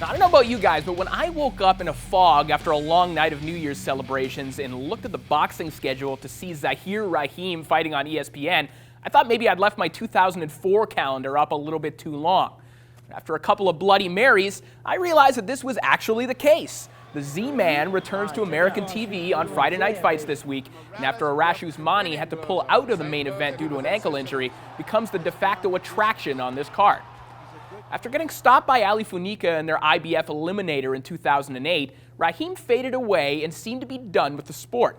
Now, I don't know about you guys, but when I woke up in a fog after a long night of New Year's celebrations and looked at the boxing schedule to see Raheem fighting on ESPN, I thought maybe I'd left my 2004 calendar up a little bit too long. After a couple of Bloody Marys, I realized that this was actually the case. The Z-Man returns to American TV on Friday Night Fights this week, and after Arash Usmani had to pull out of the main event due to an ankle injury, becomes the de facto attraction on this card. After getting stopped by Ali Funica in their IBF Eliminator in 2008, Raheem faded away and seemed to be done with the sport.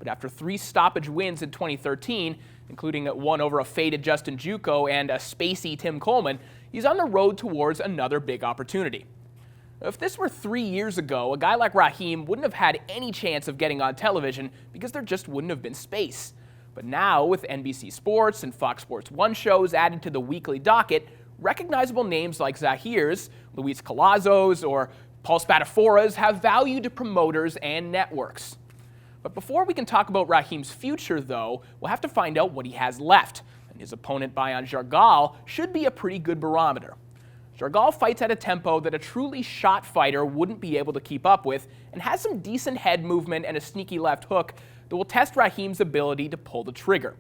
But after 3 stoppage wins in 2013, including one over a faded Justin Juco and a spacey Tim Coleman, he's on the road towards another big opportunity. If this were 3 years ago, a guy like Raheem wouldn't have had any chance of getting on television because there just wouldn't have been space. But now, with NBC Sports and Fox Sports 1 shows added to the weekly docket, recognizable names like Zahir's, Luis Colazo's, or Paul Spatafora's have value to promoters and networks. But before we can talk about Raheem's future, though, we'll have to find out what he has left. And his opponent, Bayan Jargal, should be a pretty good barometer. Jargal fights at a tempo that a truly shot fighter wouldn't be able to keep up with, and has some decent head movement and a sneaky left hook that will test Raheem's ability to pull the trigger.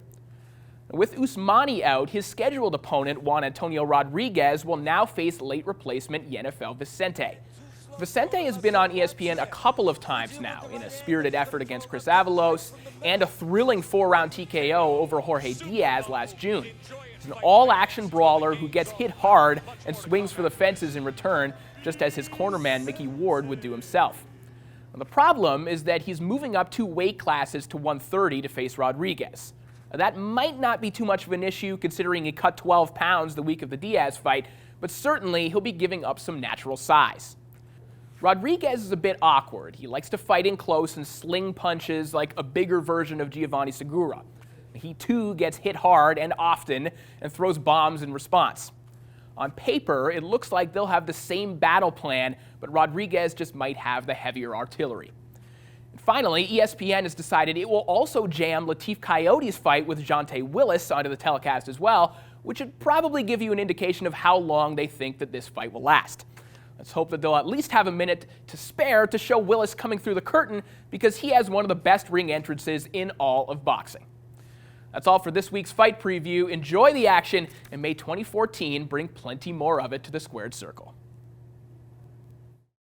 With Usmani out, his scheduled opponent, Juan Antonio Rodriguez, will now face late replacement Yenifel Vicente. Vicente has been on ESPN a couple of times now in a spirited effort against Chris Avalos and a thrilling 4-round TKO over Jorge Diaz last June. He's an all-action brawler who gets hit hard and swings for the fences in return, just as his cornerman Mickey Ward would do himself. Now, the problem is that he's moving up 2 weight classes to 130 to face Rodriguez. That might not be too much of an issue considering he cut 12 pounds the week of the Diaz fight, but certainly he'll be giving up some natural size. Rodriguez is a bit awkward. He likes to fight in close and sling punches like a bigger version of Giovanni Segura. He too gets hit hard and often and throws bombs in response. On paper, it looks like they'll have the same battle plan, but Rodriguez just might have the heavier artillery. Finally, ESPN has decided it will also jam Latif Coyote's fight with Jonte Willis onto the telecast as well, which would probably give you an indication of how long they think that this fight will last. Let's hope that they'll at least have a minute to spare to show Willis coming through the curtain, because he has one of the best ring entrances in all of boxing. That's all for this week's fight preview. Enjoy the action, and may 2014 bring plenty more of it to the squared circle.